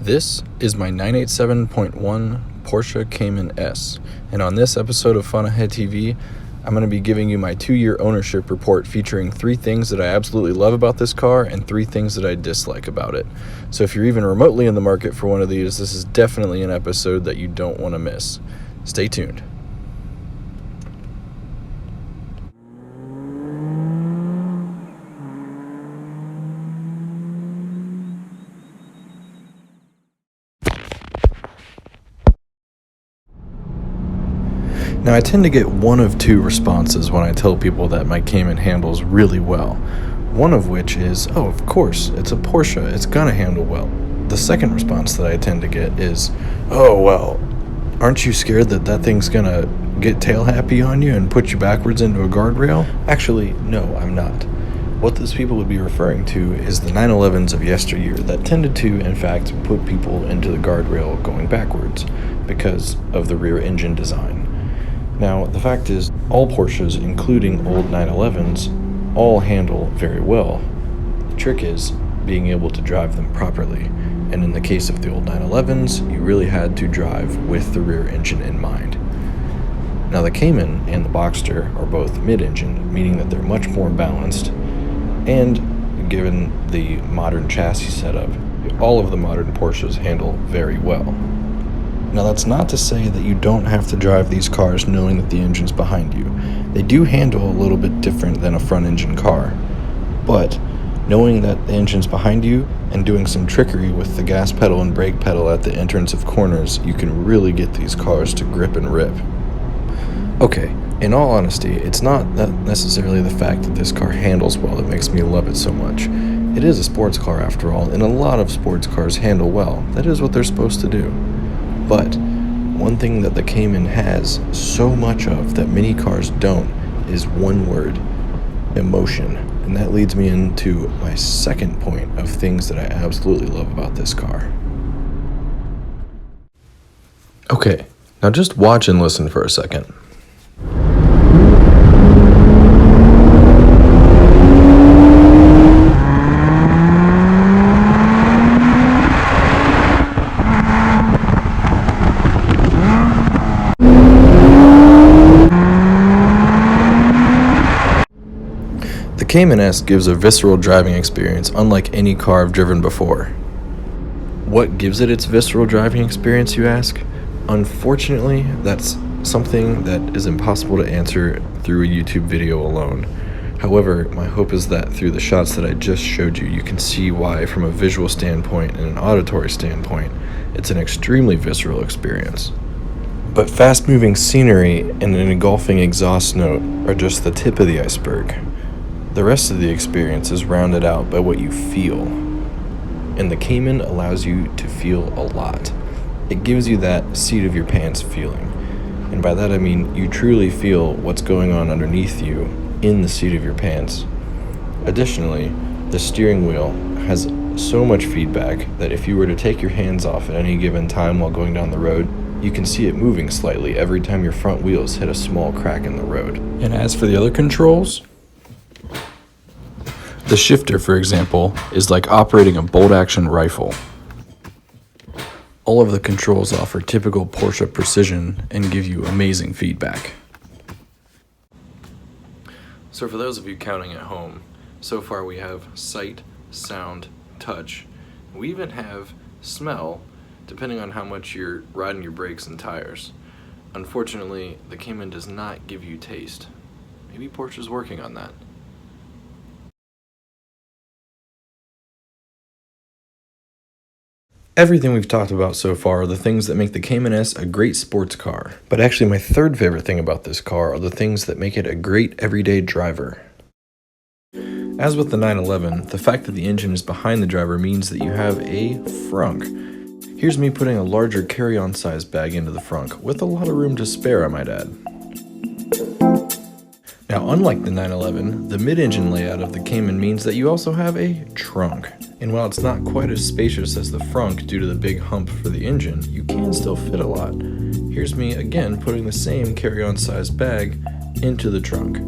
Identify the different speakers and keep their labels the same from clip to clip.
Speaker 1: This is my 987.1 Porsche Cayman S, and on this episode of FunAhead TV, I'm going to be giving you my 2-year ownership report featuring 3 things that I absolutely love about this car and 3 things that I dislike about it. So if you're even remotely in the market for one of these, this is definitely an episode that you don't want to miss. Stay tuned. Now, I tend to get one of 2 responses when I tell people that my Cayman handles really well. One of which is, oh, of course, it's a Porsche, it's gonna handle well. The second response that I tend to get is, oh, well, aren't you scared that that thing's gonna get tail happy on you and put you backwards into a guardrail? Actually, no, I'm not. What those people would be referring to is the 911s of yesteryear that tended to, in fact, put people into the guardrail going backwards because of the rear engine design. Now, the fact is, all Porsches, including old 911s, all handle very well. The trick is being able to drive them properly, and in the case of the old 911s, you really had to drive with the rear engine in mind. Now, the Cayman and the Boxster are both mid-engine, meaning that they're much more balanced, and given the modern chassis setup, all of the modern Porsches handle very well. Now, that's not to say that you don't have to drive these cars knowing that the engine's behind you. They do handle a little bit different than a front-engine car, but knowing that the engine's behind you and doing some trickery with the gas pedal and brake pedal at the entrance of corners, you can really get these cars to grip and rip. Okay, in all honesty, it's not necessarily the fact that this car handles well that makes me love it so much. It is a sports car after all, and a lot of sports cars handle well. That is what they're supposed to do. But one thing that the Cayman has so much of that many cars don't is one word: emotion. And that leads me into my second point of things that I absolutely love about this car. Okay, now just watch and listen for a second. The Cayman S gives a visceral driving experience unlike any car I've driven before. What gives it its visceral driving experience, you ask? Unfortunately, that's something that is impossible to answer through a YouTube video alone. However, my hope is that through the shots that I just showed you, you can see why, from a visual standpoint and an auditory standpoint, it's an extremely visceral experience. But fast-moving scenery and an engulfing exhaust note are just the tip of the iceberg. The rest of the experience is rounded out by what you feel, and the Cayman allows you to feel a lot. It gives you that seat of your pants feeling, and by that I mean you truly feel what's going on underneath you in the seat of your pants. Additionally, the steering wheel has so much feedback that if you were to take your hands off at any given time while going down the road, you can see it moving slightly every time your front wheels hit a small crack in the road. And as for the other controls, the shifter, for example, is like operating a bolt-action rifle. All of the controls offer typical Porsche precision and give you amazing feedback. So for those of you counting at home, so far we have sight, sound, touch. We even have smell, depending on how much you're riding your brakes and tires. Unfortunately, the Cayman does not give you taste. Maybe Porsche's working on that. Everything we've talked about so far are the things that make the Cayman S a great sports car. But actually, my third favorite thing about this car are the things that make it a great everyday driver. As with the 911, the fact that the engine is behind the driver means that you have a frunk. Here's me putting a larger carry-on size bag into the frunk, with a lot of room to spare, I might add. Now, unlike the 911, the mid-engine layout of the Cayman means that you also have a trunk. And while it's not quite as spacious as the frunk due to the big hump for the engine, you can still fit a lot. Here's me again putting the same carry-on size bag into the trunk,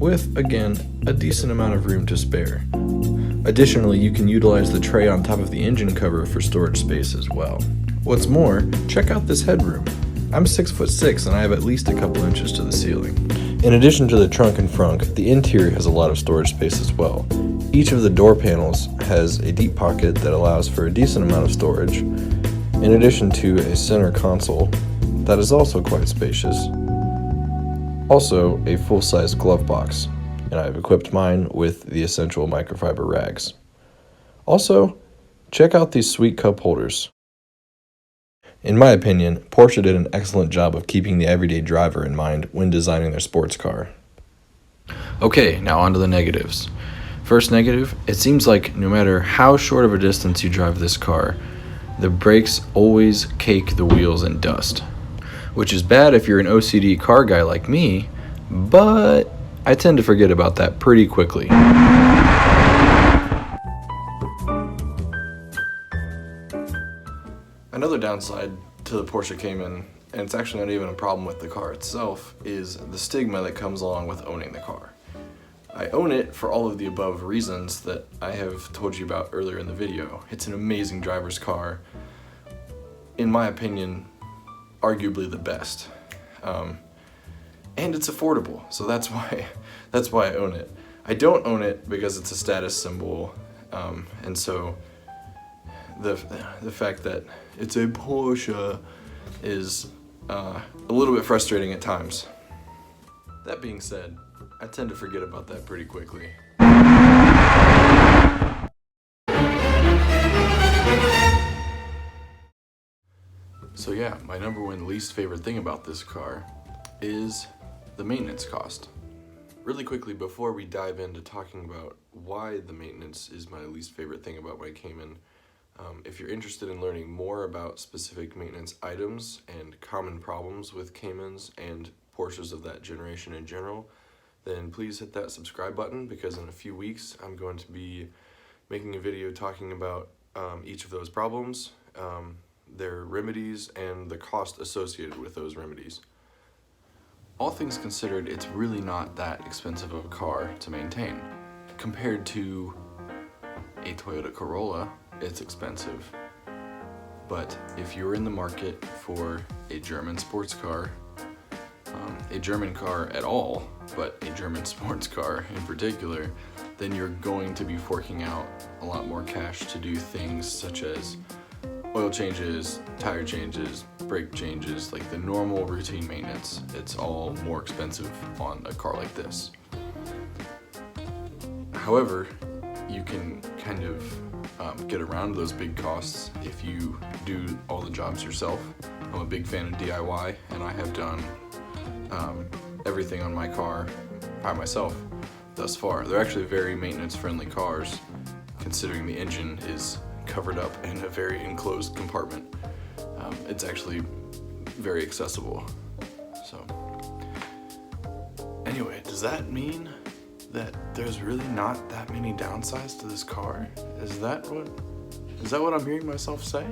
Speaker 1: with, again, a decent amount of room to spare. Additionally, you can utilize the tray on top of the engine cover for storage space as well. What's more, check out this headroom. I'm 6'6" and I have at least a couple inches to the ceiling. In addition to the trunk and frunk, the interior has a lot of storage space as well. Each of the door panels has a deep pocket that allows for a decent amount of storage, in addition to a center console that is also quite spacious. Also, a full-size glove box, and I've equipped mine with the essential microfiber rags. Also, check out these sweet cup holders. In my opinion, Porsche did an excellent job of keeping the everyday driver in mind when designing their sports car. Okay, now on to the negatives. First negative, it seems like no matter how short of a distance you drive this car, the brakes always cake the wheels in dust. Which is bad if you're an OCD car guy like me, but I tend to forget about that pretty quickly. Another downside to the Porsche Cayman, and it's actually not even a problem with the car itself, is the stigma that comes along with owning the car. I own it for all of the above reasons that I have told you about earlier in the video. It's an amazing driver's car. In my opinion, arguably the best. And it's affordable, so that's why I own it. I don't own it because it's a status symbol, and so the fact that it's a Porsche is a little bit frustrating at times. That being said, I tend to forget about that pretty quickly. So yeah, my number one least favorite thing about this car is the maintenance cost. Really quickly, before we dive into talking about why the maintenance is my least favorite thing about my Cayman, if you're interested in learning more about specific maintenance items and common problems with Caymans and Porsches of that generation in general, then please hit that subscribe button, because in a few weeks I'm going to be making a video talking about each of those problems, their remedies, and the cost associated with those remedies. All things considered, it's really not that expensive of a car to maintain. Compared to a Toyota Corolla, it's expensive. But if you're in the market for a German sports car, a German car at all, but a German sports car in particular, then you're going to be forking out a lot more cash to do things such as oil changes, tire changes, brake changes, like the normal routine maintenance. It's all more expensive on a car like this. However, you can kind of get around those big costs if you do all the jobs yourself. I'm a big fan of DIY, and I have done everything on my car by myself thus far. They're actually very maintenance-friendly cars, considering the engine is covered up in a very enclosed compartment. It's actually very accessible. So, anyway, does that mean that there's really not that many downsides to this car? Is that what I'm hearing myself say?